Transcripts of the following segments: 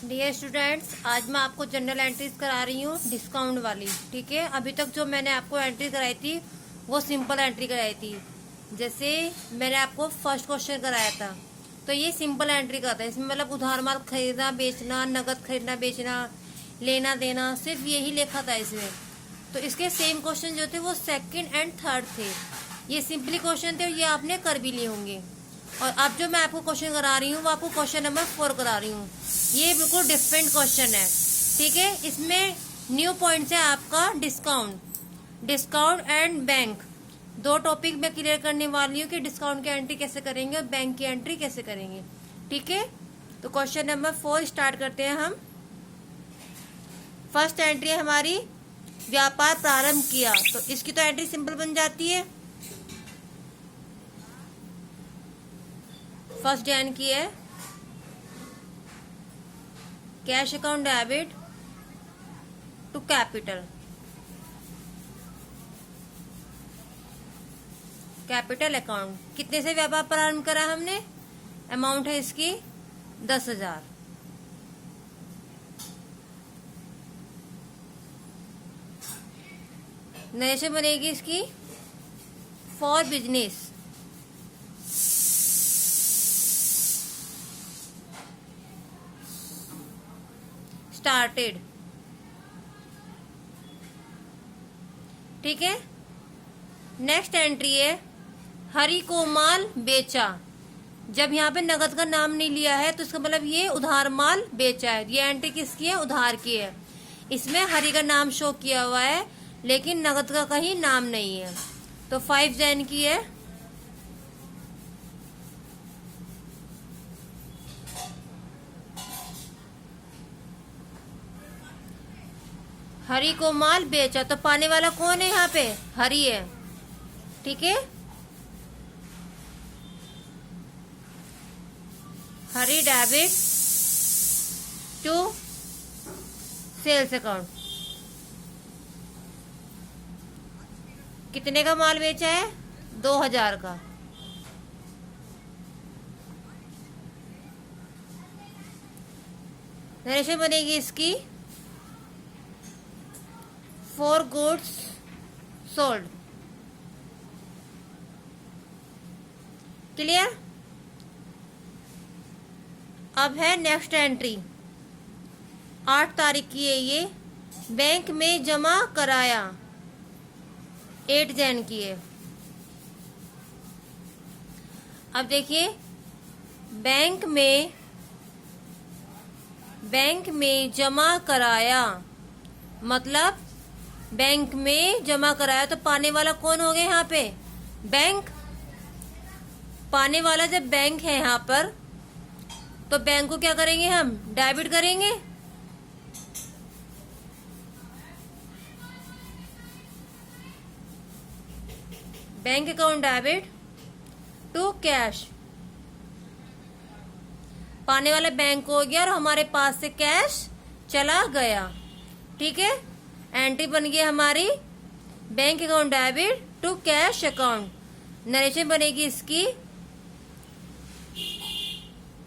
Dear students, आज मैं आपको जनरल एंट्रीज करा रही हूँ डिस्काउंट वाली। ठीक है, अभी तक जो मैंने आपको एंट्री कराई थी वो सिंपल एंट्री कराई थी। जैसे मैंने आपको फर्स्ट क्वेश्चन कराया था, तो ये सिंपल एंट्री का था। इसमें मतलब उधार माल खरीदना बेचना, नगद खरीदना बेचना, लेना देना, सिर्फ यही लिखा था इसमें। तो इसके सेम क्वेश्चन जो थे वो सेकंड एंड थर्ड थे। ये सिंपली क्वेश्चन थे, ये आपने कर भी लिए होंगे। और अब जो मैं आपको क्वेश्चन करा रही हूँ वो आपको क्वेश्चन नंबर 4 करा रही हूँ। ये बिल्कुल डिफरेंट क्वेश्चन है। ठीक है, इसमें न्यू पॉइंट्स है आपका डिस्काउंट एंड बैंक। दो टॉपिक मैं क्लियर करने वाली हूँ कि डिस्काउंट की एंट्री कैसे करेंगे और बैंक की एंट्री कैसे करेंगे। ठीक है, तो क्वेश्चन नंबर 4 स्टार्ट करते हैं हम। फर्स्ट एंट्री है हमारी, व्यापार प्रारंभ किया। तो इसकी तो एंट्री सिंपल बन जाती है। फर्स्ट जैन की है, cash account debit to capital account. कितने से व्यापार प्रारंभ करा हमने? अमाउंट है इसकी 10,000। नरेशन बनेगी इसकी फॉर बिजनेस। स्टार्टेड। ठीक है, नेक्स्ट एंट्री है, हरि को माल बेचा। जब यहाँ पे नगद का नाम नहीं लिया है तो इसका मतलब ये उधार माल बेचा है। ये एंट्री किसकी है? उधार की है। इसमें हरि का नाम शो किया हुआ है लेकिन नगद का कहीं नाम नहीं है। तो 5 जैन की है, हरि को माल बेचा। तो पाने वाला कौन है? यहाँ पे हरि है। ठीक है, Hari debit to sales account. कितने का माल बेचा है? 2,000 का। नरेशन बनेगी इसकी फॉर गुड्स सोल्ड। क्लियर? अब है नेक्स्ट एंट्री, 8 तारीख की है ये, बैंक में जमा कराया। 8 जैन की है। अब देखिए, बैंक में जमा कराया मतलब बैंक में जमा कराया। तो पाने वाला कौन हो गया यहाँ पे? बैंक। पाने वाला जब बैंक है यहाँ पर, तो बैंक को क्या करेंगे हम? डेबिट करेंगे। Bank account debit to cash. पाने वाला बैंक हो गया और हमारे पास से कैश चला गया। ठीक है, एंट्री बन गई हमारी bank account debit to cash account. Narration बनेगी इसकी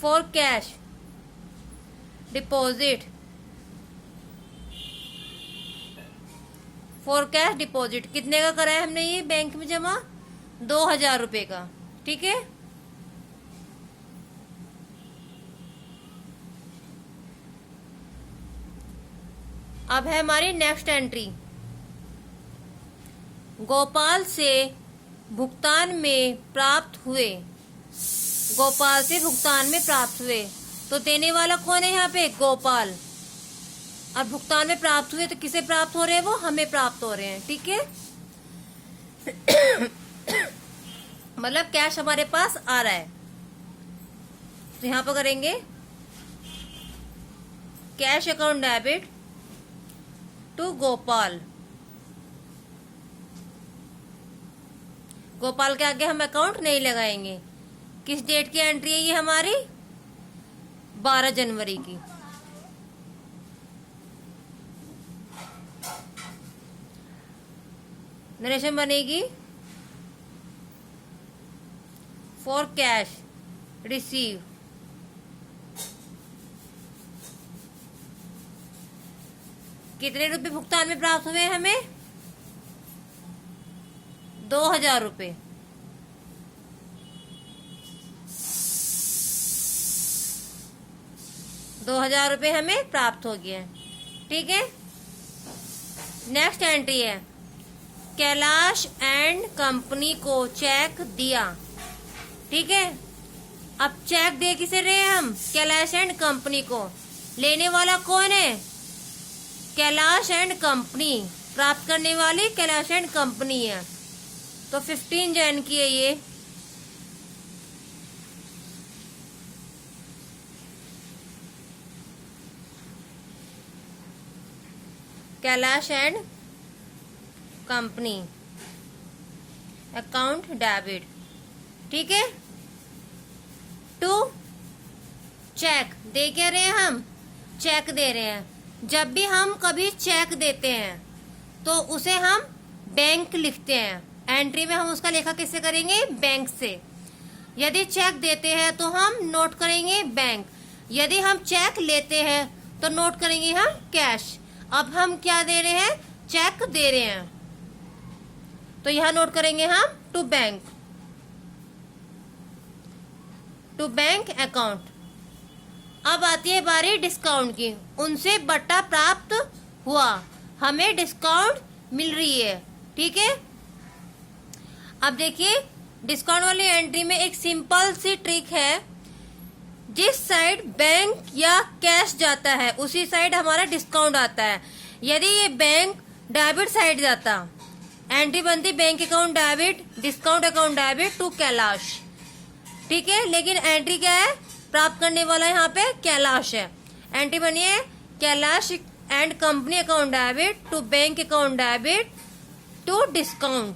for cash deposit. For cash deposit कितने का कराया हमने ये बैंक में जमा? 2,000 रुपए का। ठीक है, अब है हमारी नेक्स्ट एंट्री, गोपाल से भुगतान में प्राप्त हुए। गोपाल से भुगतान में प्राप्त हुए, तो देने वाला कौन है यहाँ पे? गोपाल। और भुगतान में प्राप्त हुए तो किसे प्राप्त हो रहे हैं? वो हमें प्राप्त हो रहे हैं। ठीक है, मतलब कैश हमारे पास आ रहा है। तो यहाँ पर करेंगे cash account debit to Gopal. Gopal के आगे हम अकाउंट नहीं लगाएंगे। किस डेट की एंट्री है ये हमारी? 12 जनवरी की। नरेशन बनेगी फॉर कैश रिसीव। कितने रुपए भुगतान में प्राप्त हुए हमें? 2000 रुपये। ₹2000 हमें प्राप्त हो गया। ठीक है, नेक्स्ट एंट्री है कैलाश एंड कंपनी को चेक दिया। ठीक है, अब चेक दे किसे रहे हैं हम? कैलाश एंड कंपनी को। लेने वाला कौन है? Kailash and company. प्राप्त करने वाली कैलाश एंड कंपनी है। तो 15 जन की है ये। Kailash and company account debit. ठीक है, टू चेक दे क्या रहे हैं हम? चेक दे रहे हैं। जब भी हम कभी चेक देते हैं तो उसे हम बैंक लिखते हैं। एंट्री में हम उसका लेखा किससे करेंगे? बैंक से। यदि चेक देते हैं तो हम नोट करेंगे बैंक। यदि हम चेक लेते हैं तो नोट करेंगे हम कैश। अब हम क्या दे रहे हैं? चेक दे रहे हैं, तो यहां नोट करेंगे हम to bank, to bank account. अब आती है बारी डिस्काउंट की। उनसे बट्टा प्राप्त हुआ, हमें डिस्काउंट मिल रही है। ठीक है, अब देखिए डिस्काउंट वाली एंट्री में एक सिंपल सी ट्रिक है। जिस साइड बैंक या कैश जाता है उसी साइड हमारा डिस्काउंट आता है। यदि ये बैंक डेबिट साइड जाता, एंट्री बनती bank account debit, discount account debit to Kailash. ठीक है, लेकिन एंट्री क्या है? प्राप्त करने वाला यहाँ पे कैलाश है। एंट्री बनी है Kailash and company account debit to bank account debit to discount,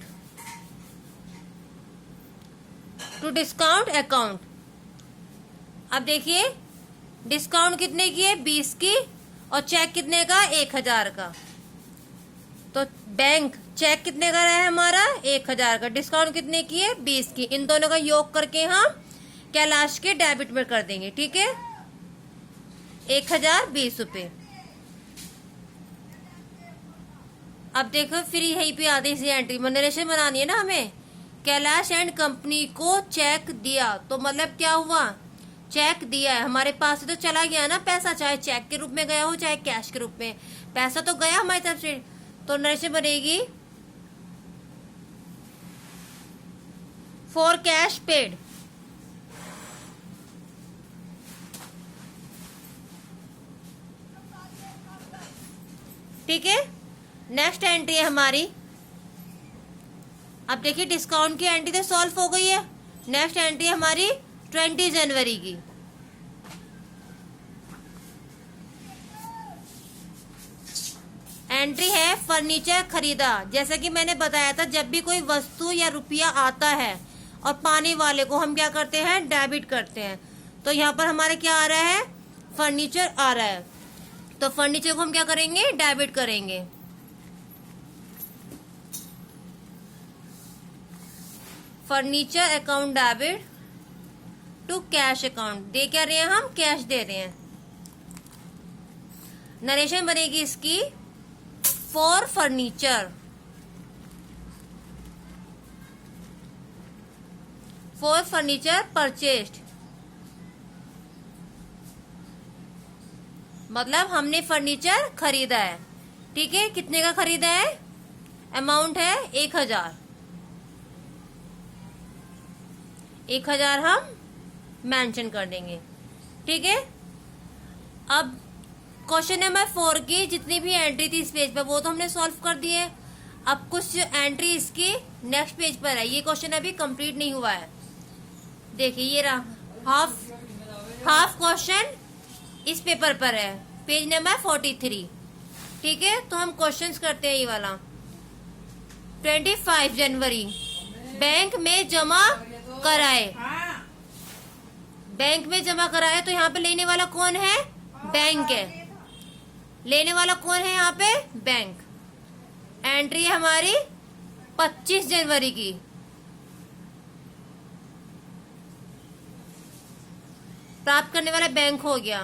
to discount account. अब देखिए डिस्काउंट कितने की है? 20 की। और चेक कितने का? 1000 का। तो बैंक चेक कितने का है हमारा? 1000 का। डिस्काउंट कितने की है? 20 की। इन दोनों का योग करके हम कैलाश के डेबिट में कर देंगे। ठीक है, 1020 रुपये। अब देखो फिर यहीं पे आधी सी एंट्री नरेशन बनानी है ना हमें। कैलाश एंड कंपनी को चेक दिया, तो मतलब क्या हुआ? चेक दिया है, हमारे पास से तो चला गया ना पैसा, चाहे चेक के रूप में गया हो चाहे कैश के रूप में, पैसा तो गया हमारी तरफ से। तो नरेशन बनेगी फॉर कैश पेड। ठीक है, नेक्स्ट एंट्री है हमारी। अब देखिए डिस्काउंट की एंट्री तो सॉल्व हो गई है। नेक्स्ट एंट्री है हमारी 20 जनवरी की। एंट्री है फर्नीचर खरीदा। जैसा कि मैंने बताया था, जब भी कोई वस्तु या रुपया आता है और पाने वाले को हम क्या करते हैं? डेबिट करते हैं। तो यहाँ पर हमारे क्या आ रहा है? फर्नीचर आ रहा है। तो फर्नीचर को हम क्या करेंगे? डेबिट करेंगे। Furniture account debit to cash account. दे क्या रहे हैं हम? कैश दे रहे हैं। नरेशन बनेगी इसकी for furniture, for furniture purchased. मतलब हमने फर्नीचर खरीदा है। ठीक है, कितने का खरीदा है? अमाउंट है 1000। 1000 हम मेंशन कर देंगे। ठीक है, अब क्वेश्चन नंबर 4 की जितनी भी एंट्री थी इस पेज पर वो तो हमने सॉल्व कर दी है। अब कुछ एंट्री इसकी नेक्स्ट पेज पर है। ये क्वेश्चन अभी कंप्लीट नहीं हुआ है। देखिए ये रहा हाफ क्वेश्चन इस पेपर पर है, पेज नंबर 43। ठीक है, तो हम क्वेश्चंस करते हैं। ये वाला 25 जनवरी बैंक में जमा कराए। बैंक में जमा कराए तो यहाँ पे लेने वाला कौन है? बैंक है। लेने वाला कौन है यहाँ पे? बैंक। एंट्री है हमारी 25 जनवरी की। प्राप्त करने वाला बैंक हो गया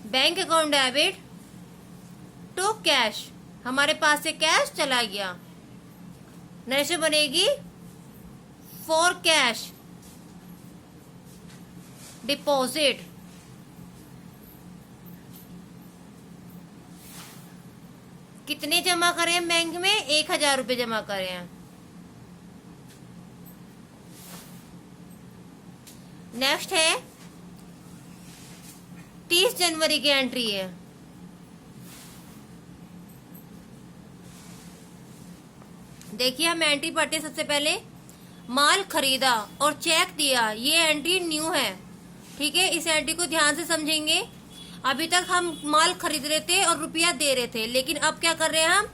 bank account debit to cash, हमारे पास से कैश चला गया। नरेशन बनेगी फॉर कैश डिपॉजिट, कितने जमा करें हैं बैंक में? 1000 रुपये जमा करें हैं। नेक्स्ट है 30 जनवरी की एंट्री है। देखिए हम एंट्री पढ़ते हैं। सबसे पहले माल खरीदा और चेक दिया, ये एंट्री न्यू है, ठीक है। इस एंट्री को ध्यान से समझेंगे। अभी तक हम माल खरीद रहे थे और रुपया दे रहे थे, लेकिन अब क्या कर रहे हैं हम?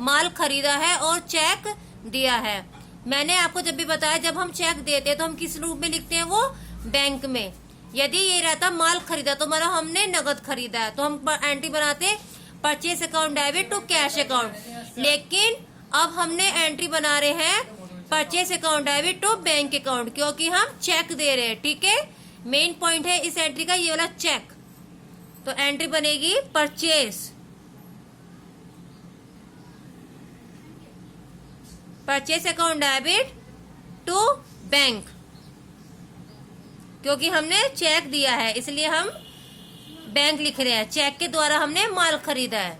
माल खरीदा है और चेक दिया है। मैंने आपको जब भी बताया, जब हम चेक देते हैं तो हम किस रूप में लिखते हैं? वो बैंक में। यदि ये रहता माल खरीदा तो मतलब हमने नगद खरीदा है, तो हम एंट्री बनाते purchase account debit to cash account. लेकिन अब हमने एंट्री बना रहे हैं purchase account debit to bank account, क्योंकि हम चेक दे रहे हैं, ठीक है। मेन पॉइंट है इस एंट्री का ये वाला चेक। तो एंट्री बनेगी purchase account debit to bank, क्योंकि हमने चेक दिया है इसलिए हम बैंक लिख रहे हैं। चेक के द्वारा हमने माल खरीदा है।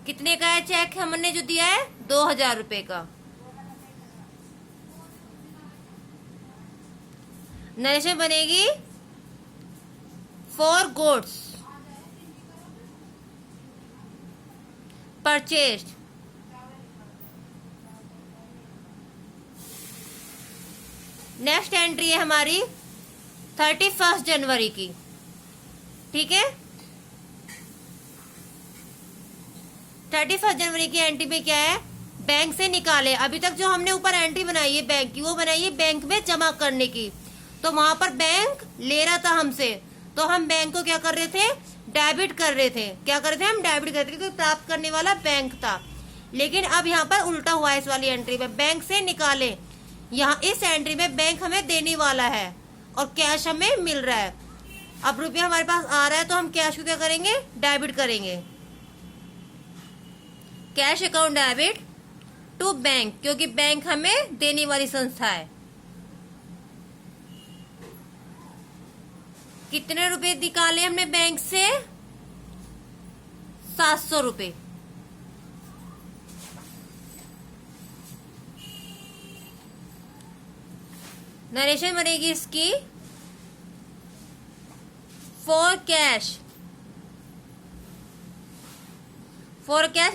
कितने का है चेक हमने जो दिया है? 2000 रुपए का। नरेशन बनेगी for goods purchased, next entry है हमारी 31 जनवरी की, ठीक है। 31 जनवरी की एंट्री में क्या है? बैंक से निकाले। अभी तक जो हमने ऊपर एंट्री बनाई है बैंक की, वो बनाई है बैंक में जमा करने की। तो वहां पर बैंक ले रहा था हमसे, तो हम बैंक को क्या कर रहे थे? डेबिट कर रहे थे। क्या कर रहे थे? हम डेबिट कर रहे थे, क्योंकि प्राप्त करने वाला बैंक था। लेकिन अब यहाँ पर उल्टा हुआ है इस वाली एंट्री में, बैंक से निकाले। यहाँ इस एंट्री में बैंक हमें देने वाला है और कैश हमें मिल रहा है। अब रुपया हमारे पास आ रहा है तो हम कैश को क्या करेंगे? डेबिट करेंगे। Cash account debit to bank, क्योंकि बैंक हमें देने वाली संस्था है। कितने रुपए निकाले हमने बैंक से? 700 रुपए। नरेशन बनेगी इसकी फॉर कैश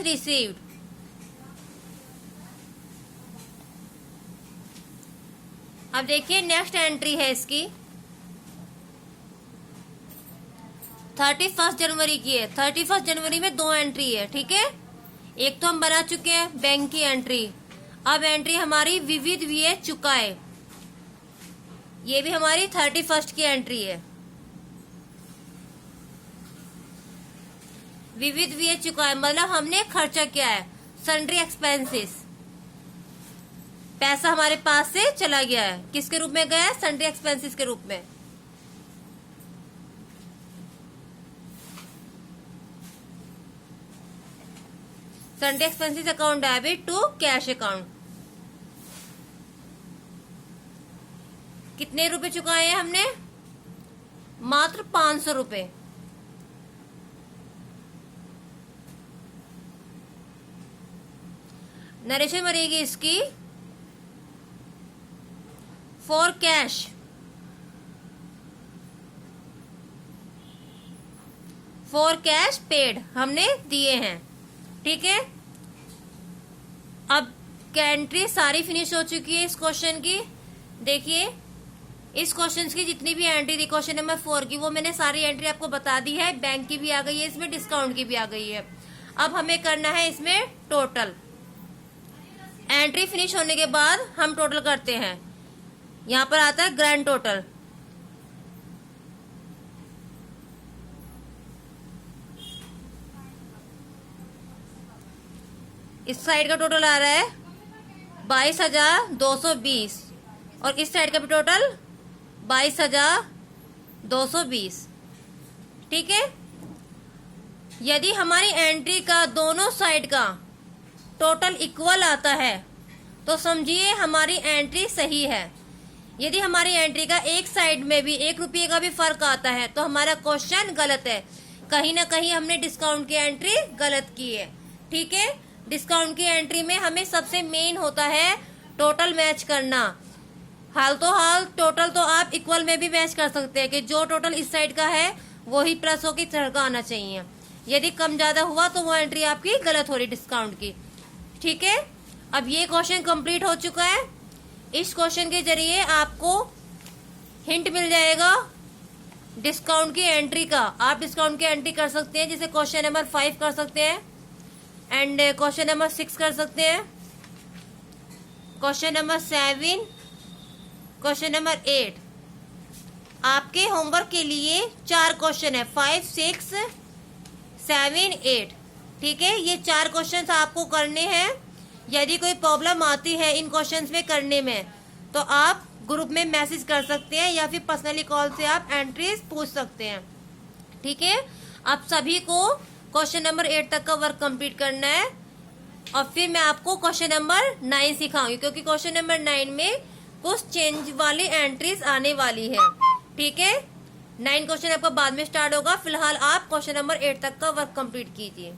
रिसीव्ड। अब देखिए नेक्स्ट एंट्री है इसकी 31 जनवरी की है। 31 जनवरी में 2 एंट्री है, ठीक है। एक तो हम बना चुके हैं बैंक की एंट्री। अब एंट्री हमारी विविध व्यय चुकाए, ये भी हमारी 31 की एंट्री है। विविध व्यय चुकाए मतलब हमने खर्चा किया है, सन्ड्री एक्सपेंसेस। पैसा हमारे पास से चला गया है, किसके रूप में गया है? सन्ड्री एक्सपेंसेस के रूप में। Sundry expenses account debit to cash account. कितने रुपए चुकाए हैं हमने? मात्र 500 रुपए। नरेशन बनेगी इसकी फॉर कैश पेड, हमने दिए हैं, ठीक है। अब एंट्री सारी फिनिश हो चुकी है इस क्वेश्चन की। देखिए इस क्वेश्चन की जितनी भी एंट्री थी क्वेश्चन नंबर 4 की, वो मैंने सारी एंट्री आपको बता दी है। बैंक की भी आ गई है इसमें, डिस्काउंट की भी आ गई है। अब हमें करना है इसमें टोटल। एंट्री फिनिश होने के बाद हम टोटल करते हैं। यहां पर आता है ग्रैंड टोटल। इस साइड का टोटल आ रहा है 22,220 और इस साइड का भी टोटल 22,220, ठीक है। यदि हमारी एंट्री का दोनों साइड का टोटल इक्वल आता है तो समझिए हमारी एंट्री सही है। यदि हमारी एंट्री का एक साइड में भी 1 रुपये का भी फर्क आता है तो हमारा क्वेश्चन गलत है। कहीं ना कहीं हमने डिस्काउंट की एंट्री गलत की है। ठीक है, डिस्काउंट की एंट्री में हमें सबसे मेन होता है टोटल मैच करना। हाल तो हाल टोटल तो आप इक्वल में भी मैच कर सकते हैं कि जो टोटल इस साइड का है वही प्लस होकर इस साइड का आना चाहिए। यदि कम ज्यादा हुआ तो वो एंट्री आपकी गलत हो रही डिस्काउंट की। ठीक है, अब ये क्वेश्चन कंप्लीट हो चुका है। इस क्वेश्चन के जरिए आपको हिंट मिल जाएगा डिस्काउंट की एंट्री का। आप डिस्काउंट की एंट्री कर सकते हैं, जैसे क्वेश्चन नंबर 5 कर सकते हैं एंड क्वेश्चन नंबर 6 कर सकते हैं, क्वेश्चन नंबर 7, क्वेश्चन नंबर 8। आपके होमवर्क के लिए 4 क्वेश्चन है, 5, 6, 7, 8। ठीक है, ये 4 क्वेश्चन आपको करने हैं। यदि कोई प्रॉब्लम आती है इन क्वेश्चंस में करने में तो आप ग्रुप में मैसेज कर सकते हैं या फिर पर्सनली कॉल से आप एंट्रीज पूछ सकते हैं। ठीक है, आप सभी को क्वेश्चन नंबर 8 तक का वर्क कंप्लीट करना है और फिर मैं आपको क्वेश्चन नंबर 9 सिखाऊंगी, क्योंकि क्वेश्चन नंबर 9 में कुछ चेंज वाली एंट्रीज आने वाली है। ठीक है, 9 क्वेश्चन आपका बाद में स्टार्ट होगा। फिलहाल आप क्वेश्चन नंबर 8 तक का वर्क कंप्लीट कीजिए।